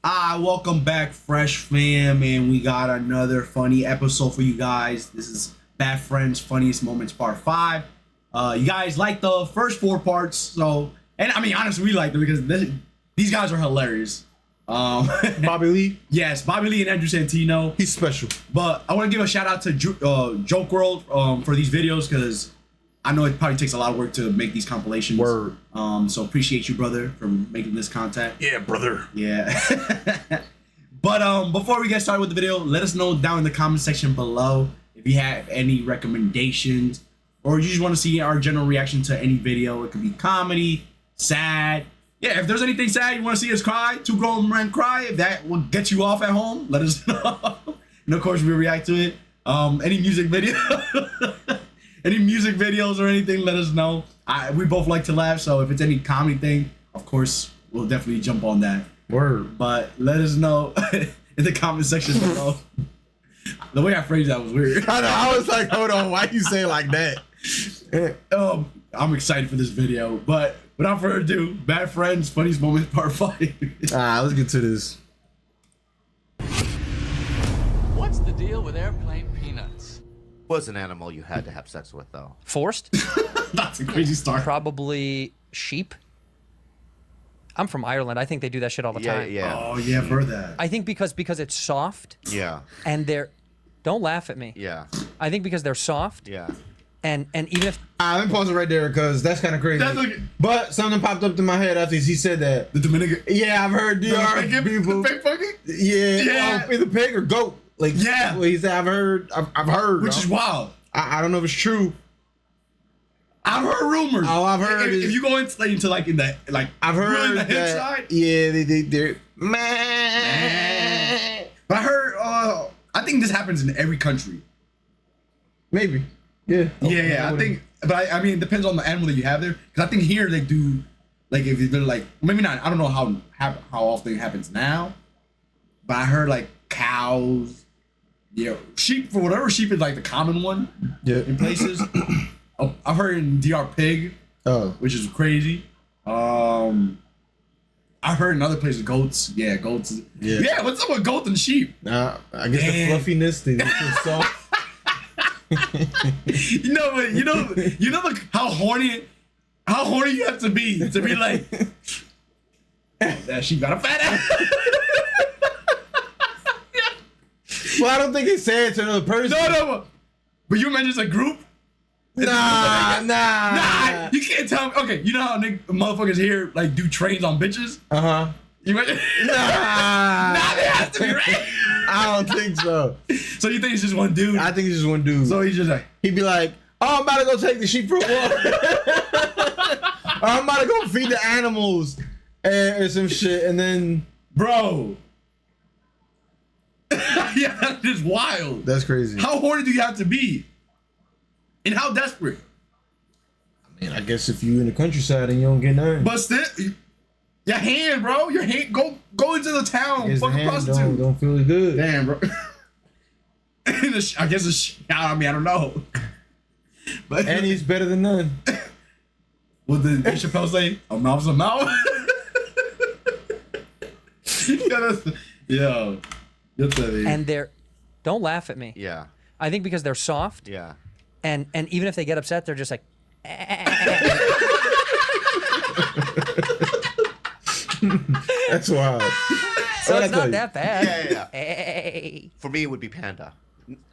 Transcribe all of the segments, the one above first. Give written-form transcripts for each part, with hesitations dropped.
Welcome back, Fresh Fam, and we got another funny episode for you guys. This is Bad Friends Funniest Moments Part 5. You guys like the first 4 parts, so, and I mean, honestly, we like them because these guys are hilarious. Bobby Lee? Yes, Bobby Lee and Andrew Santino. He's special. But I want to give a shout out to Joke World for these videos because I know it probably takes a lot of work to make these compilations. Word. So appreciate you, brother, for making this content. Yeah, brother. Yeah. But before we get started with the video, let us know down in the comment section below if you have any recommendations or you just want to see our general reaction to any video. It could be comedy, sad. Yeah, if there's anything sad you want to see us cry, 2 grown men cry, if that will get you off at home, let us know. And of course, we'll react to it. Any music video. Any music videos or anything, let us know. We both like to laugh, so if it's any comedy thing, of course, we'll definitely jump on that. Word. But let us know in the comment section below. The way I phrased that was weird. I know, I was like, hold on, why you say it like that? I'm excited for this video, but without further ado, Bad Friends, Funniest Moments, Part 5. Alright, let's get to this. What's the deal with airplane peanuts? Was an animal you had to have sex with, though? Forced? That's a crazy start. Probably sheep. I'm from Ireland. I think they do that shit all the time. Yeah. Oh, yeah, I've heard that. I think because it's soft Yeah. and they're... Don't laugh at me. Yeah. I think because they're soft Yeah. and even if... Let me pause it right there because that's kind of crazy. But something popped up in my head after he said that. The Dominican. Yeah, I've heard DR people. The pig fucking? Yeah. Either pig or goat. Like, yeah. Well, he said, I've heard. Which is wild. I don't know if it's true. I've heard rumors. All I've heard if you go into like in the like I've heard really the hip that, side. Yeah, they're man. But I heard I think this happens in every country. Maybe. Yeah. Yeah. I think, but I mean, it depends on the animal that you have there. Because I think here they do, like if they're like maybe not. I don't know how often it happens now. But I heard like cows, sheep for whatever sheep is like the common one. Yeah. In places. I've heard in DR pig, which is crazy. I've heard in other places goats. Yeah, goats. Yeah. What's up with goats and sheep? I guess the fluffiness, the soft. How horny you have to be like that sheep got a fat ass. Well, I don't think it's sad to another person. No. But you imagine it's a group. Nah. You can't tell me. Okay, you know how motherfuckers here like do trains on bitches? You imagine? Nah, they have to be right. I don't think so. So you think it's just one dude? I think it's just one dude. So he's just like, he'd be like, "Oh, I'm about to go take the sheep for a walk. Or I'm about to go feed the animals or some shit," and then, bro. Yeah, that is wild. That's crazy. How horny do you have to be? And how desperate? I mean, I guess if you in the countryside and you don't get none. But still, your hand, bro. Your hand. Go into the town. Fuck a prostitute. Don't feel as good. Damn, bro. I guess I mean, I don't know. But and he's better than none. What did Dave Chappelle say? A mouth's a mouth. Yo. And they're... Don't laugh at me. Yeah. I think because they're soft. Yeah. And even if they get upset, they're just like... That's wild. So it's not that bad. Yeah. Hey. For me, it would be panda.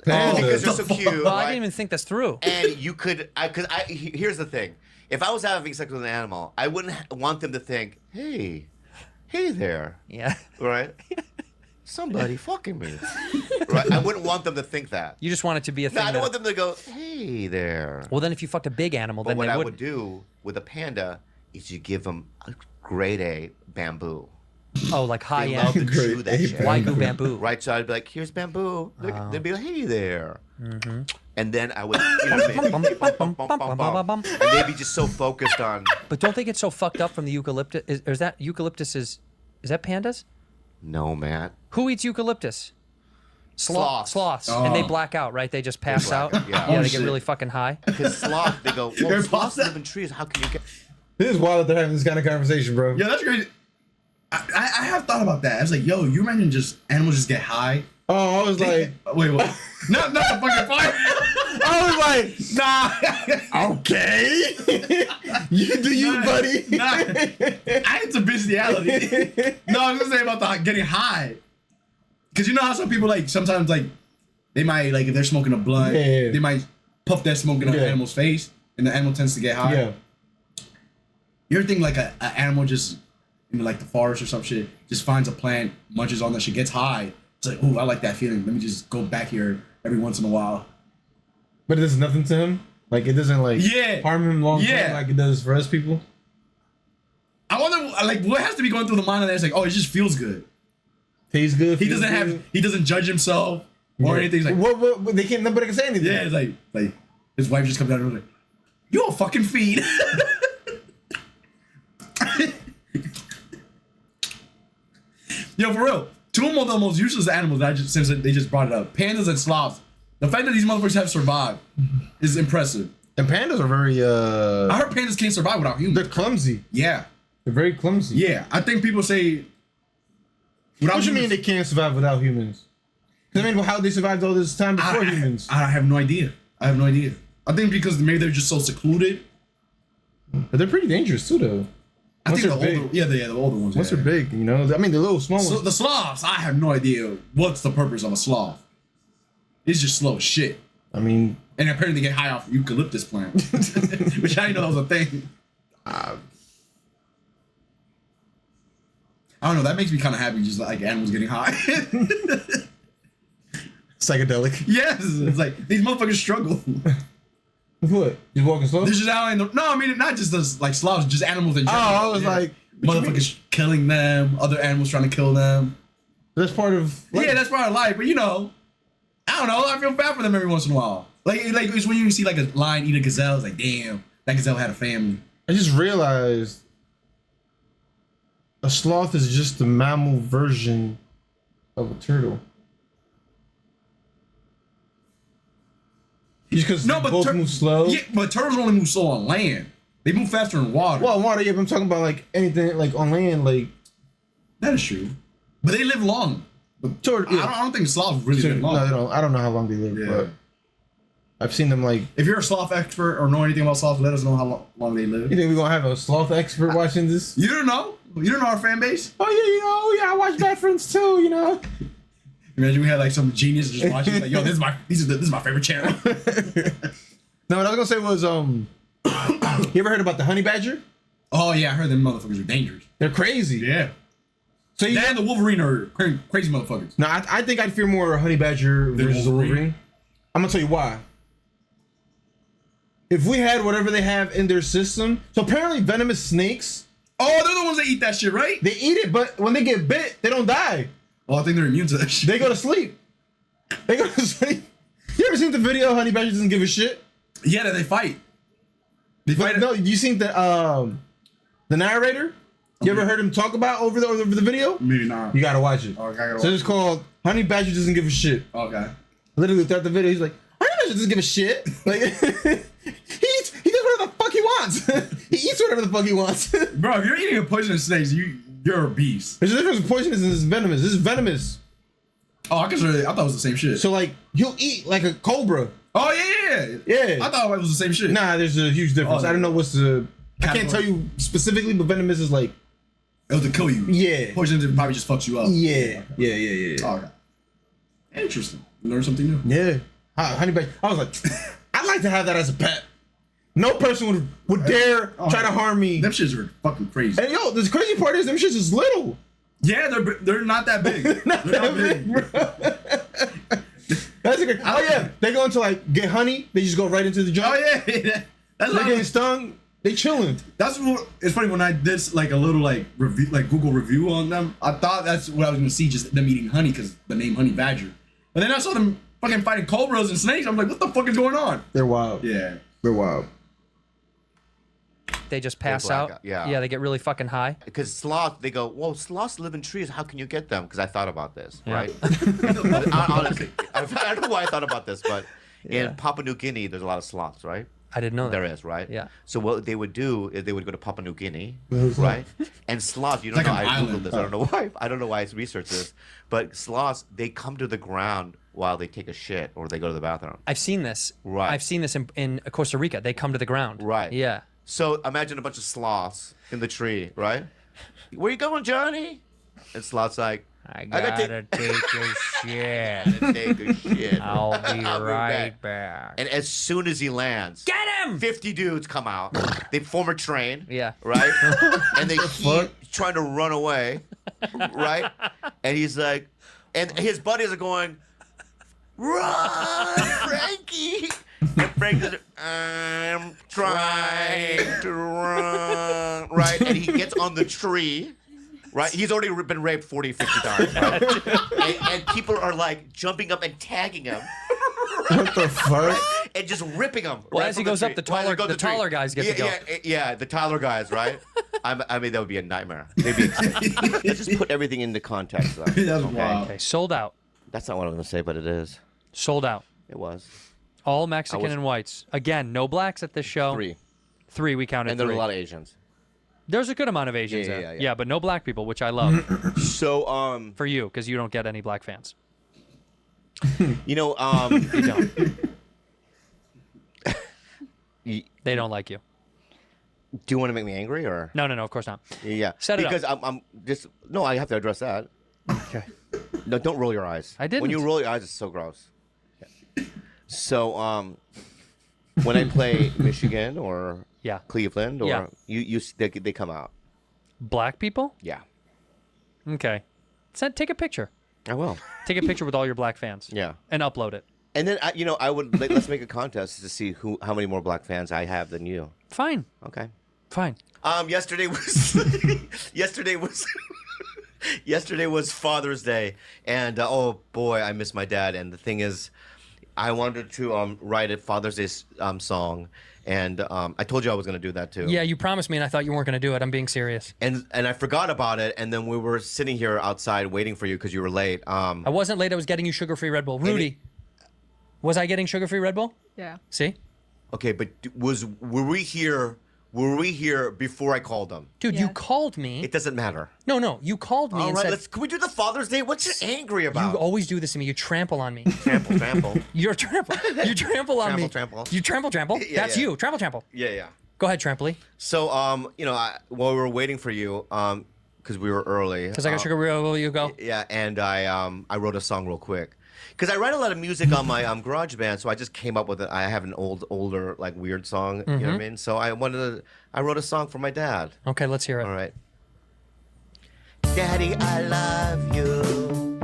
Panda. Because they're so cute. Well, I didn't even think that's through. And you could, here's the thing. If I was having sex with an animal, I wouldn't want them to think, hey there. Yeah. Right? Somebody fucking me. Right? I wouldn't want them to think that. You just want it to be a thing. No, I don't want them to go, hey there. Well, then if you fucked a big animal, But then what they I would. would do with a panda is you give them a grade A bamboo. Oh, like high They love to end. chew that shit. Wagyu bamboo. Right, so I'd be like, here's bamboo. They'd be like, hey there. Mm-hmm. And then I would, you know what I mean? And they'd be just so focused on. But don't they get so fucked up from the eucalyptus? Is that eucalyptus is that pandas? No, Matt. Who eats eucalyptus? Sloths. Sloths. Oh. And they black out, right? They just pass black out. out, yeah. Yeah, Oh, they shit. get really fucking high. Because sloth, they go, well, sloths live in trees. How can you get... This is wild that they're having this kind of conversation, bro. Yeah, that's crazy. I I have thought about that. I was like, yo, you imagine just animals just get high? Oh, I was like, Wait, what? not the fucking fire. I was like, nah. Okay. You do you, buddy. Nah, I had some bestiality. No, I was gonna say about the getting high. Cause you know how some people like sometimes like they might like if they're smoking a blunt, Yeah. they might puff that smoke in an animal's face, and the animal tends to get high. Yeah. You ever think like an animal just in like the forest or some shit just finds a plant, munches on that shit, gets high. It's like, oh, I like that feeling. Let me just go back here every once in a while. But it does nothing to him. Like it doesn't like harm him long term like it does for us people. I wonder like what has to be going through the mind of that. It's like, oh, it just feels good. Tastes good. He doesn't judge himself or anything. He's like, what? They can't. Nobody can say anything. Yeah, it's like his wife just comes out and like, you a fucking feed. Yo, for real. Two of the most useless animals that since they just brought it up. Pandas and sloths. The fact that these motherfuckers have survived is impressive. And pandas are very I heard pandas can't survive without humans. They're clumsy. Yeah. They're very clumsy. Yeah. I think people say What do you mean they can't survive without humans? Because I mean, how they survived all this time before humans? I have no idea. I have no idea. I think because maybe they're just so secluded. But they're pretty dangerous too, though. I think the older ones. Once they're big, you know. I mean, the little small So ones. the sloths, I have no idea what's the purpose of a sloth. It's just slow as shit. I mean, and apparently they get high off eucalyptus plant, which I didn't know that was a thing. I don't know. That makes me kind of happy, just like animals getting high. Psychedelic. Yes, it's like these motherfuckers struggle. What? Just walking slow? They're just out in the no. I mean, not just the, like sloths, just animals in general. Oh, I was like, motherfuckers killing them, other animals trying to kill them. That's part of life. Yeah, that's part of life. But you know, I don't know. I feel bad for them every once in a while. Like it's when you see like a lion eat a gazelle. It's like, damn, that gazelle had a family. I just realized a sloth is just the mammal version of a turtle. Just because both move slow. Yeah, but turtles only move slow on land. They move faster in water. Well, water, yeah, but I'm talking about like anything like on land, like that is true. But they live long. But I don't think sloths really live long. No, they don't. I don't know how long they live, but I've seen them like. If you're a sloth expert or know anything about sloths, let us know how long they live. You think we're gonna have a sloth expert watching this? You don't know. You don't know our fan base. Oh yeah, I watch Bad Friends too. You know. Imagine we had like some genius just watching, like, yo, this is my favorite channel. No, what I was gonna say was, you ever heard about the honey badger? Oh yeah, I heard them motherfuckers are dangerous. They're crazy. Yeah. So you and the Wolverine are crazy motherfuckers. No, I think I'd fear more a honey badger versus a Wolverine. I'm gonna tell you why. If we had whatever they have in their system, so apparently venomous snakes. Oh, they're the ones that eat that shit, right? They eat it, but when they get bit, they don't die. Oh, I think they're immune to that shit. They go to sleep. They go to sleep. You ever seen the video honey badger doesn't give a shit? Yeah, that they fight. They fight. No, you seen the narrator? You ever heard him talk about over the video? Maybe not. You gotta watch it. Oh, I gotta watch so it's called Honey Badger Doesn't Give a Shit. Okay. Literally throughout the video, he's like, Honey Badger doesn't give a shit. Like he does whatever the fuck he wants. He eats whatever the fuck he wants. Bro, if you're eating a poisonous snake, you're a beast. There's a difference between poisonous and this is venomous. This is venomous. Oh, I thought it was the same shit. So like he'll eat like a cobra. Oh yeah. I thought it was the same shit. Nah, there's a huge difference. I don't know what's the. I can't tell you specifically, but venomous is like. It'll to kill you. Yeah. Poison probably just fucks you up. Yeah. Oh, okay. Interesting. Learn something new. Yeah. Honey badger. I was like, I'd like to have that as a pet. No person would dare try to harm me. Them shits are fucking crazy. And yo, the crazy part is them shits is little. Yeah, they're not that big. They're not big, bro. That's a good. Oh yeah, they go into like get honey. They just go right into the jar. Oh yeah. That's they're getting stung. They chilling. That's what. It's funny when I did like a little like review, like Google review on them. I thought that's what I was gonna see, just them eating honey because the name Honey Badger. But then I saw them fucking fighting cobras and snakes. I'm like, what the fuck is going on? They're wild. Yeah, they're wild. They just pass out. Yeah, they get really fucking high. Because sloth, they go, well, sloths live in trees. How can you get them? Because I thought about this, Yeah. right? Honestly, I don't know why I thought about this, but in Papua New Guinea, there's a lot of sloths, right? I didn't know that. There is, right? Yeah. So what they would do is they would go to Papua New Guinea, right? And sloths, you don't It's know. like an I googled island. this. I don't know why. I don't know why I researched this. But sloths, they come to the ground while they take a shit or they go to the bathroom. I've seen this. Right. I've seen this in Costa Rica. They come to the ground. Right. Yeah. So imagine a bunch of sloths in the tree, right? Where you going, Johnny? And sloth's like, I gotta take a shit. gotta take a shit. I'll be I'll be right back. back. And as soon as he lands, Get him! 50 dudes come out. They form a train. Yeah. Right? And they keep trying to run away. Right? And he's like, and his buddies are going, run, Frankie. And Frank is, I'm trying to run. Right? And he gets on the tree. Right? He's already been raped 40, 50 times. Right? and people are like jumping up and tagging him. What the fuck? And just ripping him. Well, right as he from goes tree. up, the Well, as he taller- goes the tree. taller guys get yeah, to go. Yeah, the taller guys, right? I mean, that would be a nightmare. They'd be Let's just put everything into context, though. That's wild. Okay, sold out. That's not what I'm going to say, but it is. Sold out. It was. All Mexican was- and whites. Again, no blacks at this show. 3. Three, we counted And there were three. a lot of Asians. There's a good amount of Asians Yeah, there. yeah. But no black people, which I love. So, For you, because you don't get any black fans. you know, You don't. do They don't like you. you want to make me angry or? No, of course not. Yeah. Set it up. because I'm just, no, I have to address that. Okay. No, don't roll your eyes. I didn't. When you roll your eyes, it's so gross. So, when I play Michigan or Yeah. Cleveland or Yeah. they come out. Black people? Yeah, Okay. Take a picture. I will. Take a picture with all your black fans. Yeah. And upload it. And then I would let's make a contest to see how many more black fans I have than you. Fine. Okay. Fine. Yesterday was yesterday was Father's Day, and oh boy, I miss my dad. And the thing is, I wanted to write a Father's Day song, and I told you I was going to do that too. Yeah, you promised me and I thought you weren't going to do it. I'm being serious. And I forgot about it, and then we were sitting here outside waiting for you because you were late. I wasn't late. I was getting you sugar-free Red Bull. Rudy, was I getting sugar-free Red Bull? Yeah. See? Okay, but were we here? Were we here before I called them? Dude, you Yes. called me. It doesn't matter. No, you called me All and right, said, can we do the Father's Day? What you angry about? you always do this to me. You trample on me. Trample. You're a trample. You trample on me. Trample. You trample. Yeah, That's yeah. you. Trample. Yeah. Go ahead, Trampoly. So, while we were waiting for you, because we were early. Because I got sugar-free Red Bull, you go. Yeah, and I wrote a song real quick. Because I write a lot of music on my GarageBand, so I just came up with it. I have an older, like, weird song, you know what I mean? So I wrote a song for my dad. Okay, let's hear it. All right. Daddy, I love you.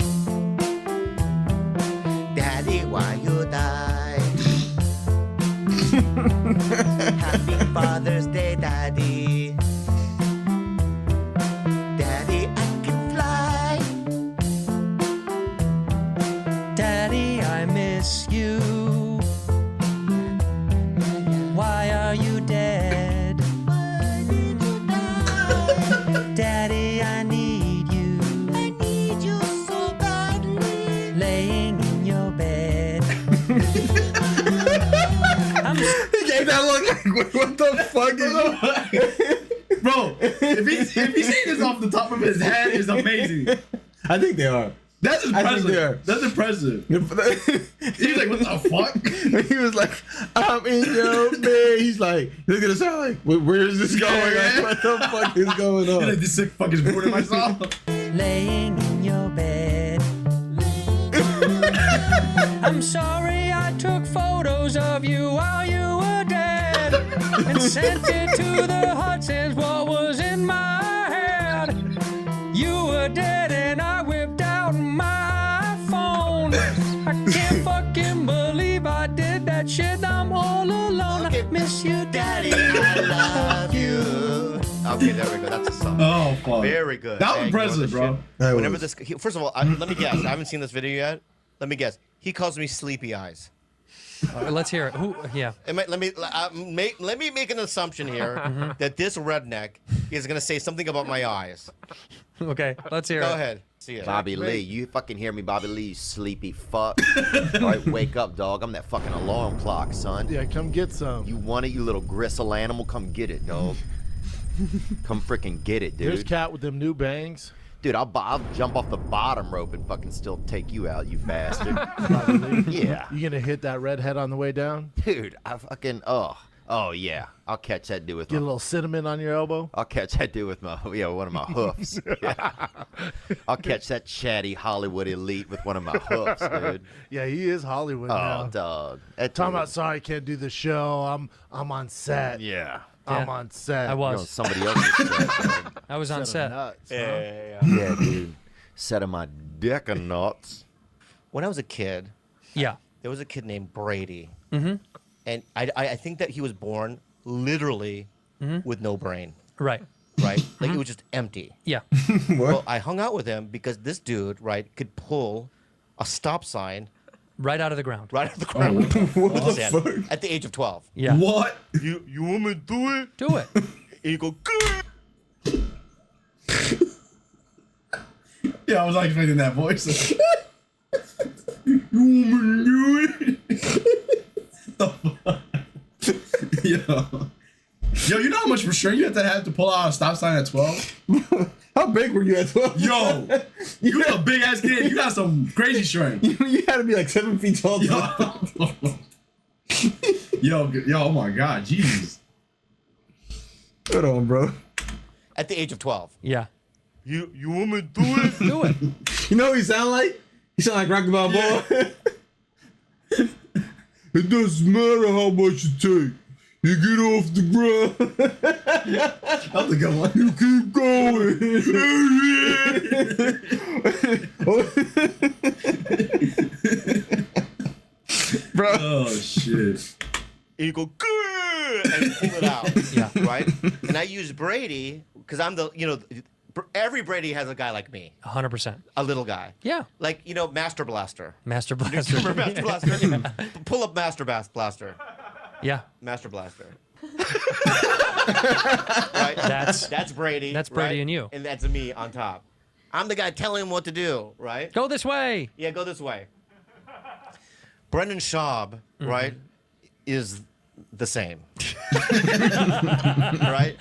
Daddy, why you die? Happy Father's Day, Daddy. Daddy, I can fly. Daddy, I miss you. Why are you dead? Why did you die? Daddy, I need you. I need you so badly. Laying in your bed. He gave that look like, what the fuck is Bro, if he's saying this off the top of his head, is amazing. I think they are. That's I think they are. impressive. That's impressive. He's like, what the fuck? He was like, I'm in your bed. He's like, look at the sound like, where is this going? Like, what the fuck is going He's like, on? this sick fuck is ruining my song. Laying in your bed. I'm sorry I took photos of you while you were dead and sent it to the Hudson's. What was in my head? You were dead and I whipped out my phone. I can't fucking believe I did that shit. I'm all alone. I miss you, Daddy. I love you. Okay, there we go. That's a song. Oh, fuck. Very good. That was Hey, you know what impressive, this bro. shit- That Whenever was. first of all, let me guess. I haven't seen this video yet. Let me guess. He calls me Sleepy Eyes. Let's hear it. Who? Yeah. Let me make an assumption here that this redneck is gonna say something about my eyes. Okay. Let's hear it. Go ahead. See ya. Bobby Lee, you fucking hear me, Bobby Lee, you sleepy fuck. All right, wake up, dog. I'm that fucking alarm clock, son. Yeah, come get some. You want it, you little gristle animal? Come get it, dog. Come freaking get it, dude. There's Cat with them new bangs. Dude, I'll jump off the bottom rope and fucking still take you out, you bastard. Yeah. You gonna hit that redhead on the way down? Dude, I fucking, oh yeah. I'll catch that dude with Get a little cinnamon on your elbow? I'll catch that dude with one of my hoofs. Yeah. I'll catch that chatty Hollywood elite with one of my hoofs, dude. Yeah, he is Hollywood now. Oh, dog. Talking about, sorry, I can't do the show. I'm on set. Yeah. I'm on set. I was. You know, somebody else's set, man. I was on set. Nuts, huh? Yeah, dude. Set of my dick and nuts. When I was a kid, Yeah. there was a kid named Brady. Mm-hmm. And I think that he was born literally with no brain, Right. right? Like it was just empty. Yeah. Well, I hung out with him because this dude, right, could pull a stop sign Right out of the ground. right out of the ground. What the fuck? At the age of 12. Yeah. What? You want me to do it? Do it. And you go, good. Yeah, I was not expecting that voice. You want me to do it? The fuck? Yo, you know how much restraint you have to pull out a stop sign at 12? How big were you at 12? Yo, you a big ass kid. You got some crazy strength. You had to be like 7 feet tall. Yo, oh my God, Jesus. Hold on, bro. At the age of 12. Yeah. You want me to do it? Do it. You know what he sound like? He sound like Rocky Balboa. It doesn't matter how much you take. You get off the ground. That's a good one. You keep going. Bro. Oh shit. And you go, good, and pull it out. Yeah. Right? And I use Brady because I'm every Brady has a guy like me, 100%. a little guy. Yeah. Like, Master Blaster. Master Blaster. Remember Master Blaster? Pull up Master Blaster. Yeah. Master Blaster. Right? That's Brady. That's Brady right? and you. And that's me on top. I'm the guy telling him what to do, right? Go this way. Yeah, go this way. Brendan Schaub, right, is the same. Right?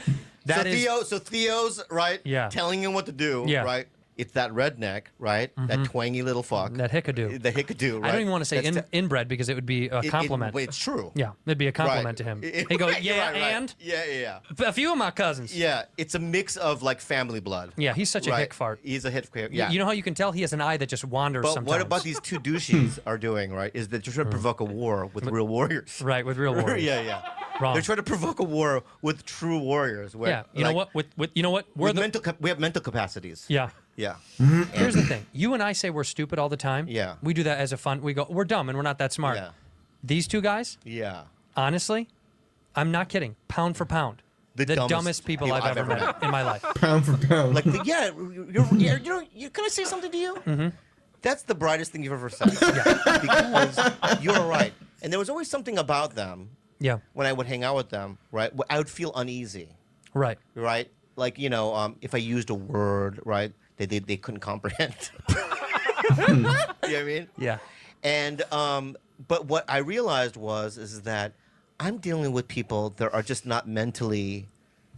So Theo's, right, Yeah. telling him what to do, Yeah. right? It's that redneck, right? That twangy little fuck. That hickadoo. The hickadoo, right? I don't even want to say That's inbred because it would be a compliment. It's true. Yeah, it'd be a compliment Right. to him. It- He goes, right, yeah, right, right. and Yeah. a few of my cousins. Yeah, it's a mix of like family blood. Yeah, he's such a Right. hick fart. He's a hick fart. Yeah. You know how you can tell he has an eye that just wanders But sometimes. what about these two douches are doing, right? Is they're trying to provoke a war with real warriors. Right, with real warriors. Yeah. Wrong. They're trying to provoke a war with true warriors. Where, Yeah, you know what? With you know what? we have mental capacities. Yeah. Yeah. Here's the thing. You and I say we're stupid all the time. Yeah. We do that as a fun. We go, we're dumb and we're not that smart. Yeah. These two guys, Yeah. honestly, I'm not kidding. Pound for pound, The dumbest people I've ever met in my life. Pound for pound. Like, can I say something to you? Mm-hmm. That's the brightest thing you've ever said. Yeah. Because you're right. And there was always something about them Yeah. when I would hang out with them, right? I would feel uneasy, Right. right? Like, if I used a word, right, they couldn't comprehend. You know what I mean? Yeah. And but what I realized is that I'm dealing with people that are just not mentally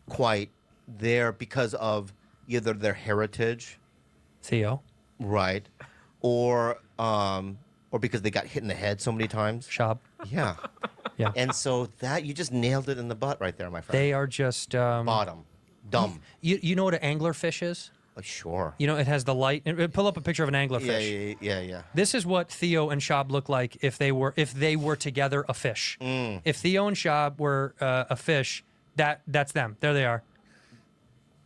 quite there because of either their heritage, Theo, right, or because they got hit in the head so many times. Shab. Yeah. Yeah. And so that you just nailed it in the butt right there, my friend. They are just. Bottom. Dumb. You know what an anglerfish is? Sure. You know, it has the light. Pull up a picture of an anglerfish. Yeah. This is what Theo and Shab look like if they were together a fish. If Theo and Shab were a fish, that's them. There they are.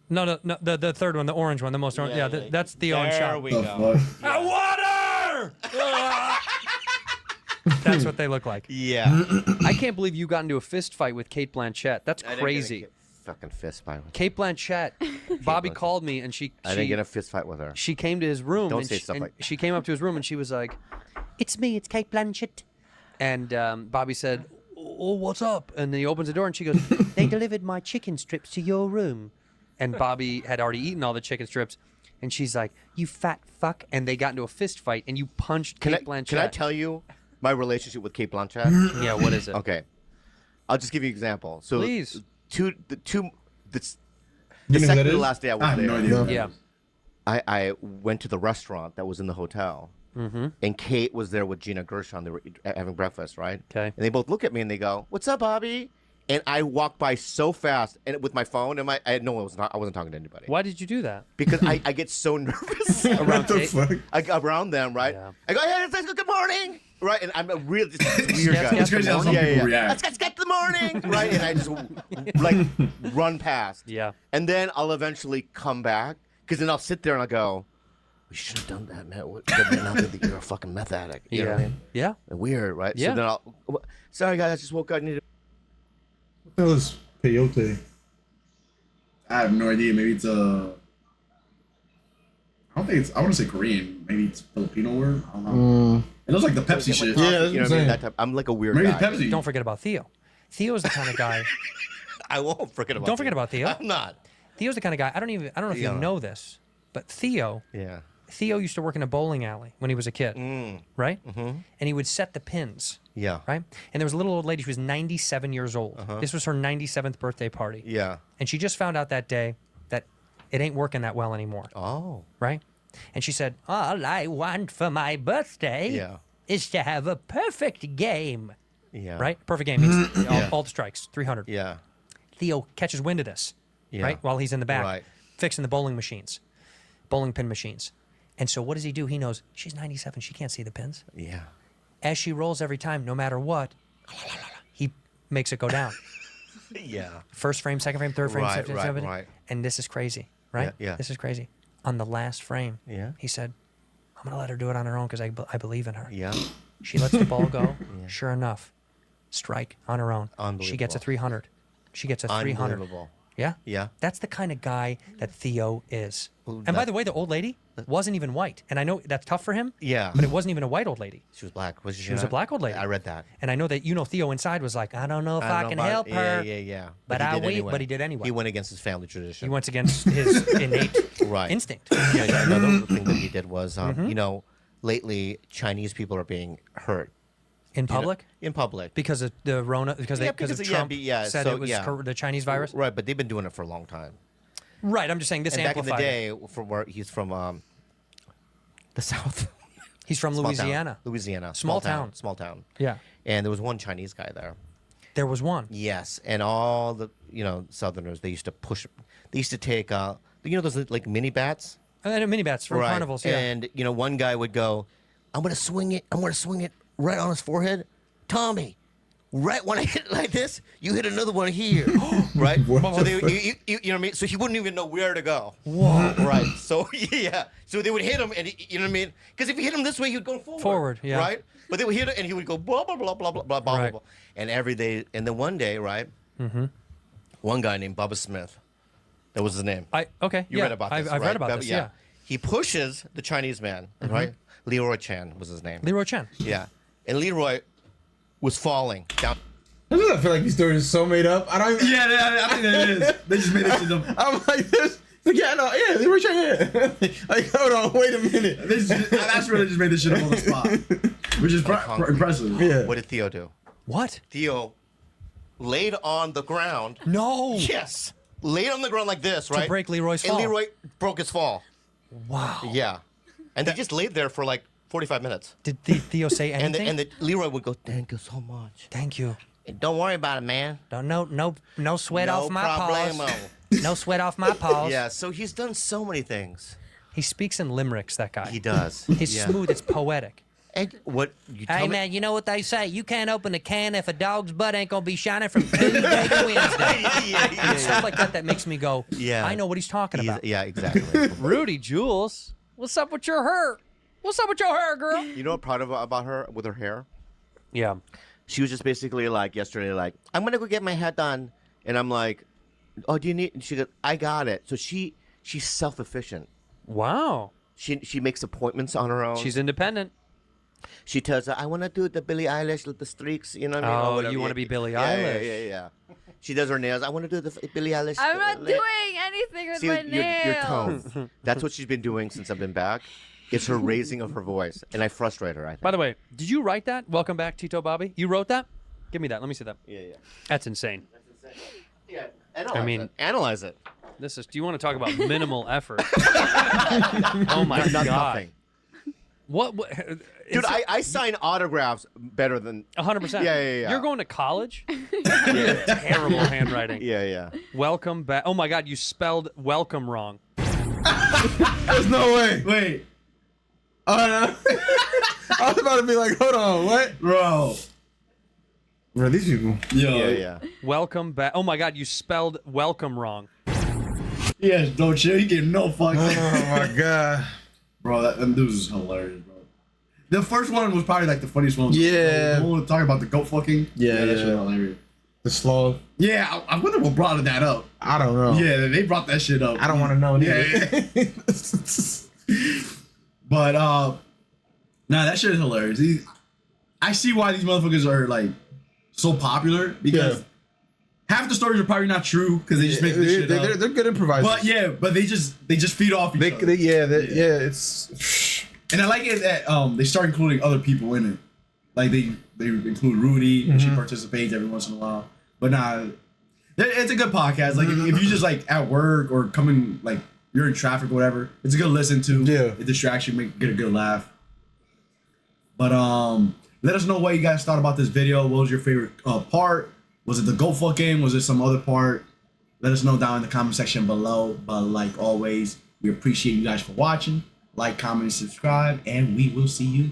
No, the third one, the orange one, the most orange. Yeah, that's Theo and Shab. There we go. Water! That's what they look like. Yeah. I can't believe you got into a fist fight with Kate Blanchett. That's I didn't crazy. get a fucking fist fight with her. Kate Blanchett. Bobby Blanchett. called me and I didn't get a fist fight with her. she came to his room. Don't and say stuff like that. she came up to his room and she was like, "It's me. It's Kate Blanchett." And Bobby said, "Oh, what's up?" And then he opens the door and she goes, "They delivered my chicken strips to your room." And Bobby had already eaten all the chicken strips. and she's like, "You fat fuck," and they got into a fist fight, and you punched Kate Blanchett. Can I tell you my relationship with Kate Blanchett? Yeah, what is it? Okay, I'll just give you an example. So Please. The You know who second that to the is? last day I was I have there. no idea. Yeah. I went to the restaurant that was in the hotel, and Kate was there with Gina Gershon. They were having breakfast, right? Okay. And they both look at me and they go, "What's up, Bobby?" And I walked by so fast, and with my phone, and I wasn't talking to anybody. Why did you do that? Because I get so nervous Around Kate? around them, right? Yeah. I go, "Hey, let's go, good morning," right? And I'm a real just weird Yes, guy. yes, It's crazy how some Yeah, yeah, people yeah. react. Let's get the morning, right? And I just like run past. Yeah. And then I'll eventually come back, because then I'll sit there and I'll go, "We should have done that, man. Now that you're a fucking meth addict." You know what I mean? Yeah. Weird, right? Yeah. So then sorry guys, I just woke up. I need to. What the hell is peyote? I have no idea. Maybe it's a. I don't think it's. I want to say Korean. Maybe it's Filipino word. I don't know. It looks like the Pepsi shit. Yeah, that's You know what I what I'm mean? saying. That type. I'm like a weird Maybe guy. it's Pepsi. Don't forget about Theo. Theo's the kind of guy. I won't forget about. Don't forget about Theo. I'm not. Theo's the kind of guy. I don't know if Yeah. you know this, but Theo used to work in a bowling alley when he was a kid, right? Mm-hmm. And he would set the pins, Yeah. right? And there was a little old lady. She was 97 years old. This was her 97th birthday party. Yeah. And she just found out that day that it ain't working that well anymore, Oh. right? And she said, "All I want for my birthday Yeah. is to have a perfect game." Yeah. Right? Perfect game means all the strikes, 300. Yeah. Theo catches wind of this, Yeah. right? While he's in the back, Right. fixing the bowling pin machines. And so what does he do? He knows she's 97. She can't see the pins. Yeah. As she rolls every time, no matter what, he makes it go down. Yeah. First frame, second frame, third frame, Right, second right, frame. right. And this is crazy, right? Yeah, yeah. This is crazy. On the last frame, Yeah. he said, "I'm going to let her do it on her own because I believe in her." Yeah. She lets the ball go. Sure enough, strike on her own. She gets a Unbelievable. 300. She gets a 300. Unbelievable. Yeah? Yeah. That's the kind of guy that Theo is. Well, And by that- the way, the old lady wasn't even white. And I know that's tough for him. Yeah. But it wasn't even a white old lady. She was black. Was She was a black old lady. I read that. And I know that Theo inside was like, "I don't know if I, don't know can about- help her." Yeah. But he I did wait- anyway. but he did anyway. He went against his family tradition. He went against his innate Right. instinct. Yeah, another thing that he did was, you know, lately Chinese people are being hurt In public? in public. Because of the Rona, because Yeah, of because- Trump yeah, said so, it was yeah. the Chinese virus? Right, but they've been doing it for a long time. Right, I'm just saying this And back in the amplified it. day, from where he's from, the South. He's from Small town. Louisiana. Louisiana. Small town. Small town. Yeah. And there was one Chinese guy there. There was one. Yes, and all the Southerners, they used to push. They used to take those like mini bats. And minibats from carnivals, yeah. And one guy would go, I'm gonna swing it right on his forehead, Tommy. Right when I hit it like this, you hit another one here, right? So they, you know what I mean. So he wouldn't even know where to go. Whoa. Right. So yeah. So they would hit him, and you know what I mean? Because if you hit him this way, he'd go forward. Forward, yeah. Right. But they would hit it, and he would go blah blah blah blah blah blah blah Right. blah. And every day, and then one day, right? Mm-hmm. One guy named Bubba Smith. That was his name. You read about this, I've right? read about this, yeah. He pushes the Chinese man, right? Leroy Chan was his name. Leroy Chen. Yeah. And Leroy was falling down. I feel like these stories are so made up. I don't even. Yeah, I think that it is. They just made it to them. I'm like this. Like, they were right here. Like, hold on, wait a minute. That's really just made this shit up on the spot, which is impressive. Yeah. What did Theo do? What? Theo laid on the ground. No. Yes. Laid on the ground like this, right? break Leroy's and fall. Leroy broke his fall. Wow. Yeah. And they just laid there for like 45 minutes. Did Theo say And anything? the Leroy would go, thank you so much. Thank you. And don't worry about it, man. No sweat off my problemo. paws. No sweat off my paws. Yeah, so he's done so many things. He speaks in limericks, that guy. He does. He's Yeah. smooth. It's poetic. And what you tell Hey, me- man, you know what they say? You can't open a can if a dog's butt ain't going to be shining from Tuesday to Wednesday. yeah. Stuff like that makes me go, Yeah. I know what he's talking about. Yeah, exactly. Rudy Jules, what's up with your hair? What's up with your hair, girl? You know what proud of about her with her hair? Yeah. She was just basically like yesterday, like, I'm gonna go get my hair done. And I'm like, oh, do you need? And she goes, I got it. So she's self-efficient. Wow. She makes appointments on her own. She's independent. She tells her, I want to do the Billie Eilish with the streaks, you know what I mean? Oh, Or whatever. you wanna be Billie Yeah, Eilish. Yeah. She does her nails. I want to do the Billie Eilish. I'm not doing anything with See, my your nails. tone. That's what she's been doing since I've been back. It's her raising of her voice, and I frustrate her. I think. By the way, did you write that? Welcome back, Tito Bobby. You wrote that? Give me that. Let me see that. Yeah. That's insane. Yeah. Analyze it. Analyze it. This is. Do you want to talk about minimal effort? Oh my Not god. nothing. What Dude, I sign autographs better than 100%. Yeah. You're going to college? Terrible handwriting. Yeah. Welcome back. Oh my god, you spelled welcome wrong. There's no way. Wait, Oh no. I was about to be like, hold on, what? bro. Bro, these people. Yo. Yeah. Welcome back. Oh my god, you spelled welcome wrong. Yes, don't chill. He getting no fuck. Oh my god. Bro, them dudes is hilarious, bro. The first one was probably like the funniest one. Yeah. The one talking about the goat fucking. Yeah, that yeah. shit was hilarious. The sloth. Yeah, I wonder what brought that up. I don't know. Yeah, they brought that shit up. I don't want to know. Yeah. But nah, that shit is hilarious. I see why these motherfuckers are like so popular because half the stories are probably not true because they just make this shit up. They're good improvisers. But yeah, but they just feed off each other. It's. And I like it that they start including other people in it. Like they include Rudy and she participates every once in a while. But nah, it's a good podcast. Like if you just like at work or coming like you're in traffic or whatever, it's a good listen to. Yeah. It distracts you, get a good laugh. But let us know what you guys thought about this video. What was your favorite part? Was it the goat fucking? Was it some other part? Let us know down in the comment section below. But like always, we appreciate you guys for watching. Like, comment, and subscribe, and we will see you